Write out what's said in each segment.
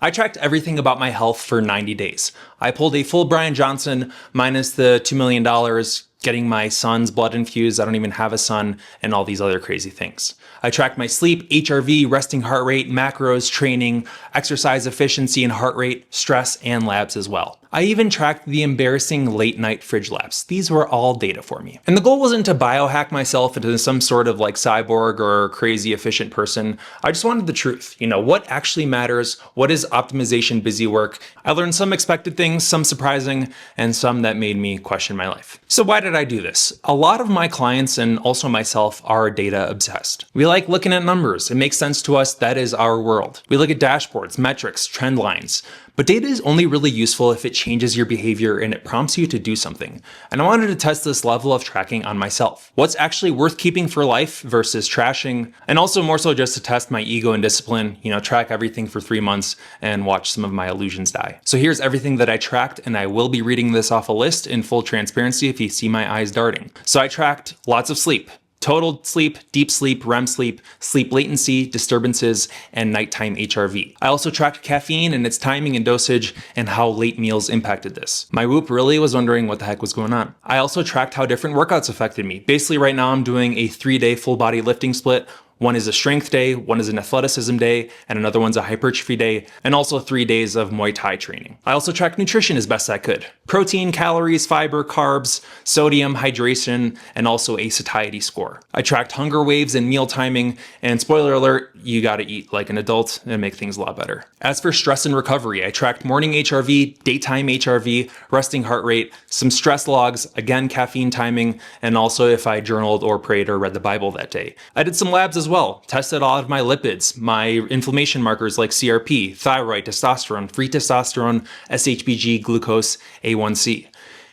I tracked everything about my health for 90 days. I pulled a full Brian Johnson minus the $2 million, getting my son's blood infused, I don't even have a son, and all these other crazy things. I tracked my sleep, HRV, resting heart rate, macros, training, exercise efficiency and heart rate, stress, and labs as well. I even tracked the embarrassing late night fridge laps. These were all data for me. And the goal wasn't to biohack myself into some sort of like cyborg or crazy efficient person. I just wanted the truth. What actually matters? What is optimization busy work? I learned some expected things, some surprising, and some that made me question my life. So why did I do this? A lot of my clients and also myself are data obsessed. We like looking at numbers. It makes sense to us. That is our world. We look at dashboards, metrics, trend lines. But data is only really useful if it changes your behavior and it prompts you to do something. And I wanted to test this level of tracking on myself. What's actually worth keeping for life versus trashing, and also more so just to test my ego and discipline, track everything for 3 months and watch some of my illusions die. So here's everything that I tracked, and I will be reading this off a list in full transparency if you see my eyes darting. So I tracked lots of sleep. Total sleep, deep sleep, REM sleep, sleep latency, disturbances, and nighttime HRV. I also tracked caffeine and its timing and dosage and how late meals impacted this. My Whoop really was wondering what the heck was going on. I also tracked how different workouts affected me. Basically right now I'm doing a 3-day full body lifting split. One is a strength day, one is an athleticism day, and another one's a hypertrophy day, and also 3 days of Muay Thai training. I also tracked nutrition as best I could. Protein, calories, fiber, carbs, sodium, hydration, and also a satiety score. I tracked hunger waves and meal timing, and spoiler alert, you gotta eat like an adult and make things a lot better. As for stress and recovery, I tracked morning HRV, daytime HRV, resting heart rate, some stress logs, again caffeine timing, and also if I journaled or prayed or read the Bible that day. I did some labs as well, tested all of my lipids, my inflammation markers like CRP, thyroid, testosterone, free testosterone, SHBG, glucose, A1C.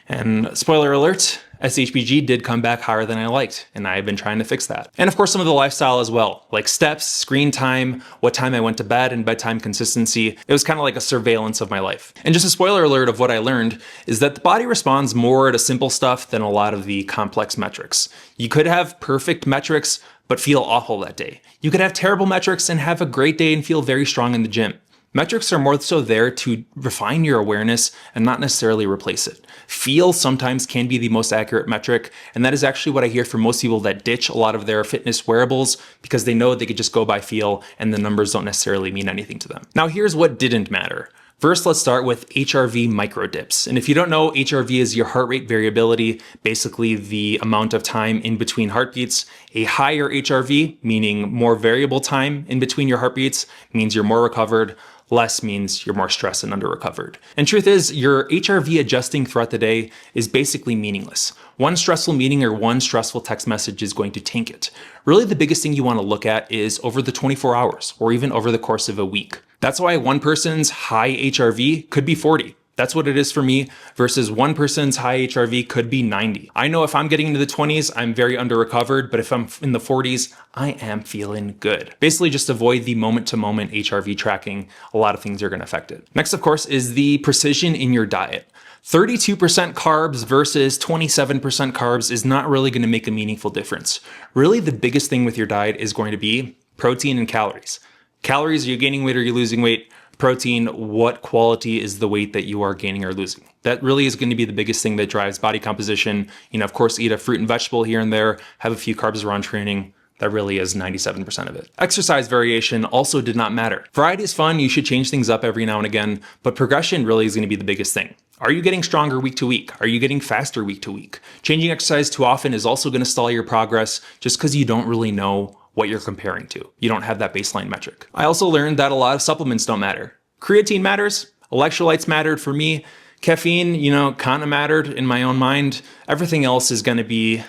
And spoiler alert, SHBG did come back higher than I liked, and I've been trying to fix that. And of course some of the lifestyle as well, like steps, screen time, what time I went to bed, and bedtime consistency. It was kind of like a surveillance of my life. And just a spoiler alert of what I learned is that the body responds more to simple stuff than a lot of the complex metrics. You could have perfect metrics, but feel awful that day. You could have terrible metrics and have a great day and feel very strong in the gym. Metrics are more so there to refine your awareness and not necessarily replace it. Feel sometimes can be the most accurate metric, and that is actually what I hear from most people that ditch a lot of their fitness wearables because they know they could just go by feel and the numbers don't necessarily mean anything to them. Now here's what didn't matter. First, let's start with HRV micro dips. And if you don't know, HRV is your heart rate variability, basically the amount of time in between heartbeats. A higher HRV, meaning more variable time in between your heartbeats, means you're more recovered. Less means you're more stressed and under-recovered. And truth is, your HRV adjusting throughout the day is basically meaningless. One stressful meeting or one stressful text message is going to tank it. Really, the biggest thing you want to look at is over the 24 hours or even over the course of a week. That's why one person's high HRV could be 40. That's what it is for me, versus one person's high HRV could be 90. I know if I'm getting into the 20s, I'm very under-recovered, but if I'm in the 40s, I am feeling good. Basically, just avoid the moment-to-moment HRV tracking. A lot of things are going to affect it. Next, of course, is the precision in your diet. 32% carbs versus 27% carbs is not really going to make a meaningful difference. Really, the biggest thing with your diet is going to be protein and calories. Calories, are you gaining weight or are you losing weight? Protein, what quality is the weight that you are gaining or losing? That really is going to be the biggest thing that drives body composition. Of course, eat a fruit and vegetable here and there, have a few carbs around training. That really is 97% of it. Exercise variation also did not matter. Variety is fun, you should change things up every now and again, but progression really is going to be the biggest thing. Are you getting stronger week to week? Are you getting faster week to week? Changing exercise too often is also going to stall your progress just because you don't really know what you're comparing to. You don't have that baseline metric. I also learned that a lot of supplements don't matter. Creatine matters, electrolytes mattered for me, caffeine, kind of mattered in my own mind. Everything else is going to be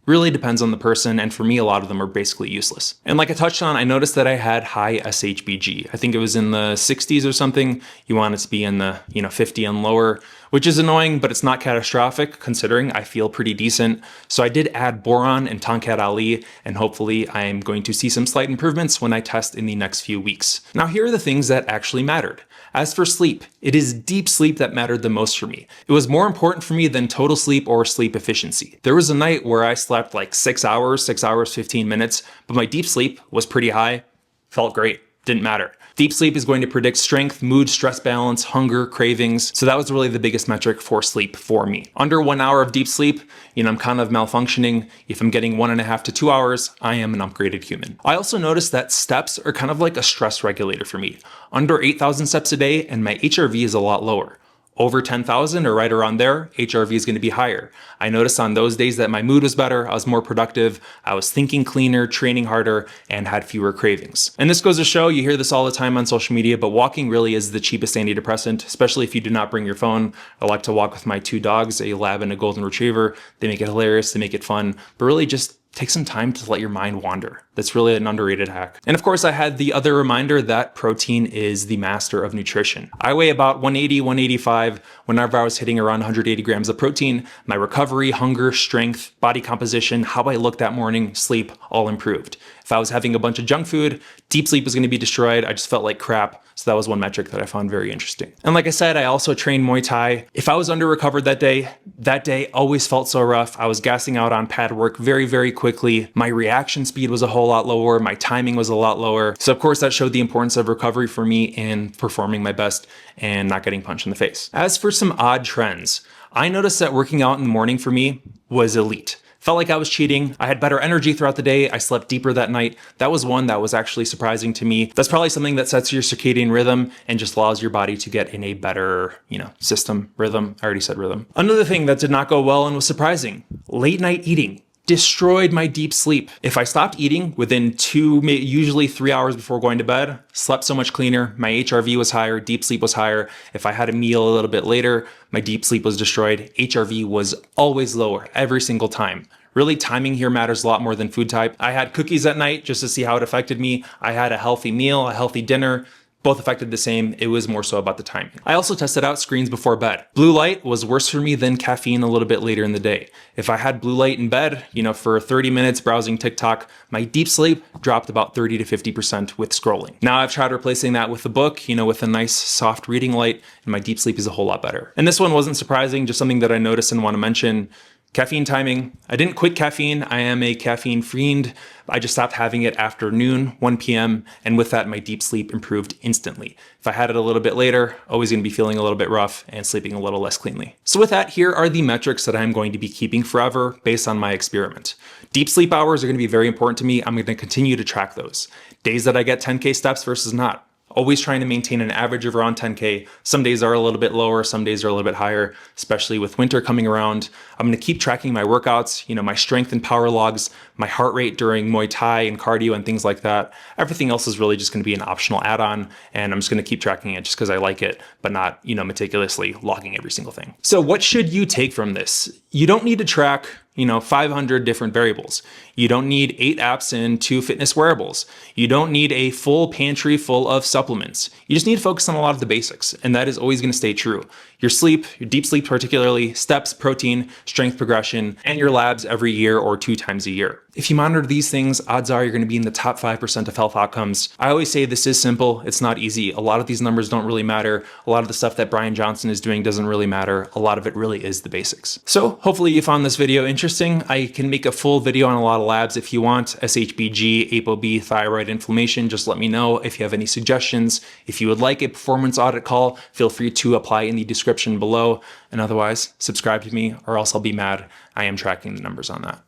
really depends on the person, and for me, a lot of them are basically useless. And like I touched on, I noticed that I had high SHBG. I think it was in the 60s or something. You want it to be in the 50 and lower, which is annoying, but it's not catastrophic considering I feel pretty decent. So I did add boron and Tonkat Ali, and hopefully I'm going to see some slight improvements when I test in the next few weeks. Now here are the things that actually mattered. As for sleep, it is deep sleep that mattered the most for me. It was more important for me than total sleep or sleep efficiency. There was a night where I slept like 6 hours, 15 minutes, but my deep sleep was pretty high, felt great, didn't matter. Deep sleep is going to predict strength, mood, stress balance, hunger, cravings. So that was really the biggest metric for sleep for me. Under 1 hour of deep sleep, I'm kind of malfunctioning. If I'm getting 1.5 to 2 hours, I am an upgraded human. I also noticed that steps are kind of like a stress regulator for me. Under 8,000 steps a day and my HRV is a lot lower. Over 10,000 or right around there, HRV is going to be higher. I noticed on those days that my mood was better, I was more productive, I was thinking cleaner, training harder, and had fewer cravings. And this goes to show, you hear this all the time on social media, but walking really is the cheapest antidepressant, especially if you do not bring your phone. I like to walk with my 2 dogs, a lab and a golden retriever. They make it hilarious, they make it fun, but really just take some time to let your mind wander. That's really an underrated hack. And of course, I had the other reminder that protein is the master of nutrition. I weigh about 180, 185. Whenever I was hitting around 180 grams of protein, my recovery, hunger, strength, body composition, how I looked that morning, sleep, all improved. If I was having a bunch of junk food, deep sleep was going to be destroyed. I just felt like crap. So that was one metric that I found very interesting. And like I said, I also trained Muay Thai. If I was under recovered that day always felt so rough. I was gassing out on pad work very, very quickly. My reaction speed was a whole lot lower. My timing was a lot lower. So of course that showed the importance of recovery for me in performing my best and not getting punched in the face. As for some odd trends, I noticed that working out in the morning for me was elite. Felt like I was cheating. I had better energy throughout the day. I slept deeper that night. That was one that was actually surprising to me. That's probably something that sets your circadian rhythm and just allows your body to get in a better, system, rhythm. I already said rhythm. Another thing that did not go well and was surprising, late night eating. Destroyed my deep sleep. If I stopped eating within usually 3 hours before going to bed, slept so much cleaner, my HRV was higher, deep sleep was higher. If I had a meal a little bit later, my deep sleep was destroyed. HRV was always lower every single time. Really, timing here matters a lot more than food type. I had cookies at night just to see how it affected me. I had a healthy meal, a healthy dinner. Both affected the same. It was more so about the timing. I also tested out screens before bed. Blue light was worse for me than caffeine a little bit later in the day. If I had blue light in bed, for 30 minutes browsing TikTok, my deep sleep dropped about 30 to 50% with scrolling. Now I've tried replacing that with a book, with a nice soft reading light, and my deep sleep is a whole lot better. And this one wasn't surprising, just something that I noticed and want to mention. Caffeine timing. I didn't quit caffeine. I am a caffeine fiend. I just stopped having it after noon, 1 p.m. And with that, my deep sleep improved instantly. If I had it a little bit later, always going to be feeling a little bit rough and sleeping a little less cleanly. So with that, here are the metrics that I'm going to be keeping forever based on my experiment. Deep sleep hours are going to be very important to me. I'm going to continue to track those. Days that I get 10K steps versus not. Always trying to maintain an average of around 10K. Some days are a little bit lower, some days are a little bit higher, especially with winter coming around. I'm going to keep tracking my workouts, my strength and power logs, my heart rate during Muay Thai and cardio and things like that. Everything else is really just going to be an optional add-on, and I'm just going to keep tracking it just because I like it, but not, meticulously logging every single thing. So what should you take from this? You don't need to track 500 different variables. You don't need 8 apps and 2 fitness wearables. You don't need a full pantry full of supplements. You just need to focus on a lot of the basics, and that is always going to stay true. Your sleep, your deep sleep particularly, steps, protein, strength progression, and your labs every year or 2 times a year. If you monitor these things, odds are you're going to be in the top 5% of health outcomes. I always say this is simple. It's not easy. A lot of these numbers don't really matter. A lot of the stuff that Brian Johnson is doing doesn't really matter. A lot of it really is the basics. So hopefully you found this video interesting. I can make a full video on a lot of labs if you want. SHBG, ApoB, thyroid inflammation, just let me know if you have any suggestions. If you would like a performance audit call, feel free to apply in the description below. And otherwise, subscribe to me or else I'll be mad. I am tracking the numbers on that.